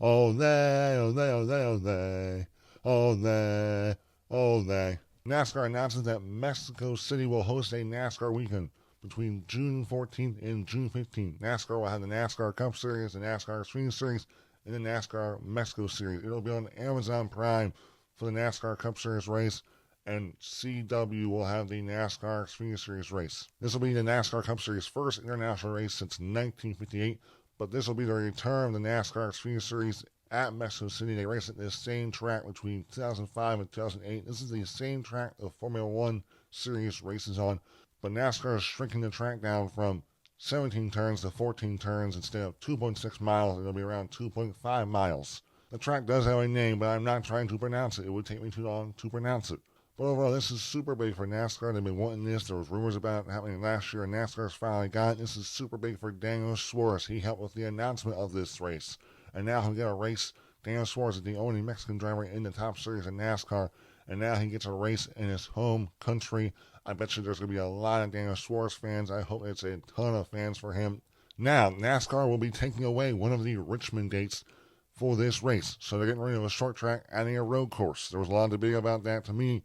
Olay, olay, olay, olay, olay, olay. NASCAR announces that Mexico City will host a NASCAR weekend between June 14th and June 15th. NASCAR will have the NASCAR Cup Series, the NASCAR Swing Series, and the NASCAR Mexico Series. It'll be on Amazon Prime for the NASCAR Cup Series race, and CW will have the NASCAR Swing Series race. This will be the NASCAR Cup Series' first international race since 1958, but this will be the return of the NASCAR Swing Series at Mexico City. They race at this same track between 2005 and 2008. This is the same track the Formula One Series races on, but NASCAR is shrinking the track down from 17 turns to 14 turns instead of 2.6 miles. It'll be around 2.5 miles. The track does have a name, but I'm not trying to pronounce it. It would take me too long to pronounce it. But overall, this is super big for NASCAR. They've been wanting this. There was rumors about it happening last year, and NASCAR's finally got it. This is super big for Daniel Suarez. He helped with the announcement of this race, and now he'll get a race. Daniel Suarez is the only Mexican driver in the top series of NASCAR, and now he gets a race in his home country. I bet you there's going to be a lot of Daniel Suarez fans. I hope it's a ton of fans for him. Now, NASCAR will be taking away one of the Richmond dates for this race, so they're getting rid of a short track, adding a road course. There was a lot of debate about that. To me,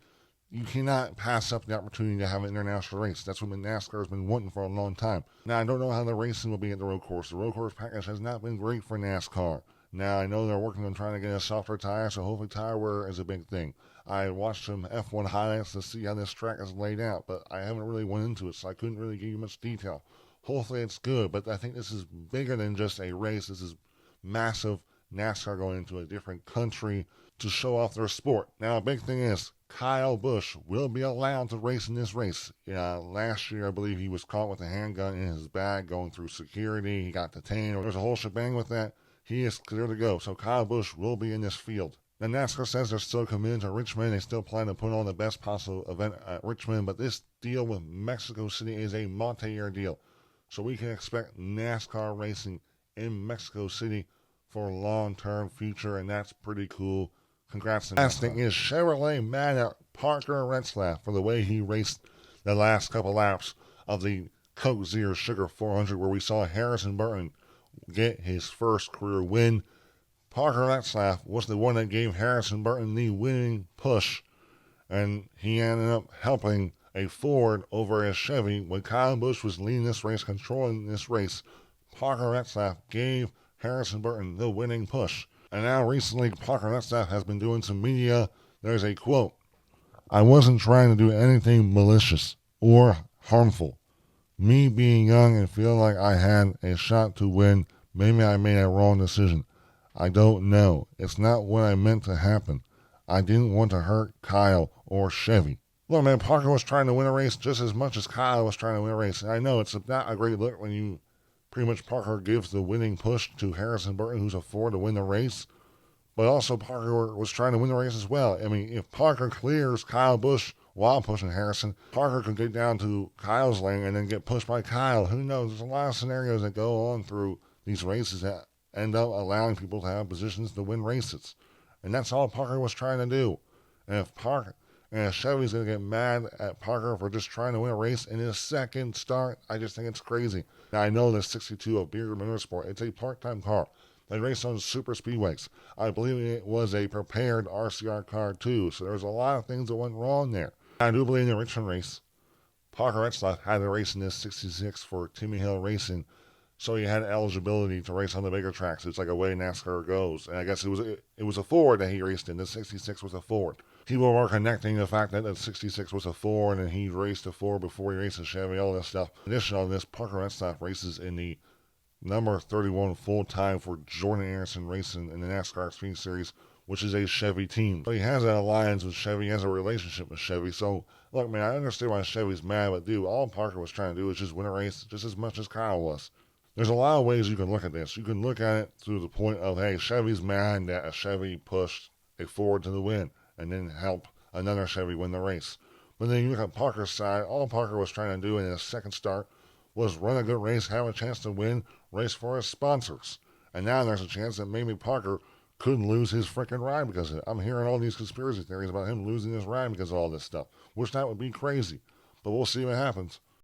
you cannot pass up the opportunity to have an international race. That's what NASCAR has been wanting for a long time. Now, I don't know how the racing will be at the road course. The road course package has not been great for NASCAR. Now, I know they're working on trying to get a softer tire, so hopefully tire wear is a big thing. I watched some F1 highlights to see how this track is laid out, but I haven't really went into it, so I couldn't really give you much detail. Hopefully it's good, but I think this is bigger than just a race. This is massive. NASCAR going into a different country to show off their sport. Now, a big thing is Kyle Busch will be allowed to race in this race. Last year, I believe he was caught with a handgun in his bag going through security. He got detained. There's a whole shebang with that. He is clear to go. So Kyle Busch will be in this field. Now, NASCAR says they're still committed to Richmond. They still plan to put on the best possible event at Richmond, but this deal with Mexico City is a multi-year deal. So we can expect NASCAR racing in Mexico City for a long-term future, and that's pretty cool. Congrats to NASCAR. Last thing is Chevrolet mad at Parker Retzlaff for the way he raced the last couple laps of the Coke Zero Sugar 400, where we saw Harrison Burton get his first career win. Parker Retzlaff was the one that gave Harrison Burton the winning push, and he ended up helping a Ford over a Chevy. When Kyle Busch was leading this race, controlling this race, Parker Retzlaff gave Harrison Burton the winning push. And now recently, Parker Retzlaff has been doing some media. There's a quote: "I wasn't trying to do anything malicious or harmful. Me being young and feeling like I had a shot to win, maybe I made a wrong decision. I don't know. It's not what I meant to happen. I didn't want to hurt Kyle or Chevy." Look, man, Parker was trying to win a race just as much as Kyle was trying to win a race. And I know it's not a great look when you pretty much Parker gives the winning push to Harrison Burton, who's a Ford, to win the race. But also Parker was trying to win the race as well. I mean, if Parker clears Kyle Busch while pushing Harrison, Parker could get down to Kyle's lane and then get pushed by Kyle. Who knows? There's a lot of scenarios that go on through these races that end up allowing people to have positions to win races. And that's all Parker was trying to do. And if Chevy's going to get mad at Parker for just trying to win a race in his second start, I just think it's crazy. Now, I know the 62 of Beer Motorsport, it's a part-time car. They race on super speedways. I believe it was a prepared RCR car too, so there's a lot of things that went wrong there. I do believe in the Richmond race, Parker Retzlaff had to race in this 66 for Timmy Hill Racing, so he had eligibility to race on the bigger tracks. It's like a way NASCAR goes. And I guess it was a Ford that he raced in. The 66 was a Ford. People were connecting the fact that the 66 was a Ford and he raced a Ford before he raced a Chevy, all this stuff. In addition to this, Parker Retzlaff races in the number 31 full-time for Jordan Anderson Racing in the NASCAR Speed Series, which is a Chevy team. But he has an alliance with Chevy, he has a relationship with Chevy. So, look, man, I understand why Chevy's mad, but dude, all Parker was trying to do was just win a race just as much as Kyle was. There's a lot of ways you can look at this. You can look at it through the point of, hey, Chevy's mad that a Chevy pushed a Ford to the win and then help another Chevy win the race. But then you look at Parker's side, all Parker was trying to do in his second start was run a good race, have a chance to win, race for his sponsors. And now there's a chance that maybe Parker could lose his freaking ride because of it. I'm hearing all these conspiracy theories about him losing his ride because of all this stuff, which that would be crazy. But we'll see what happens.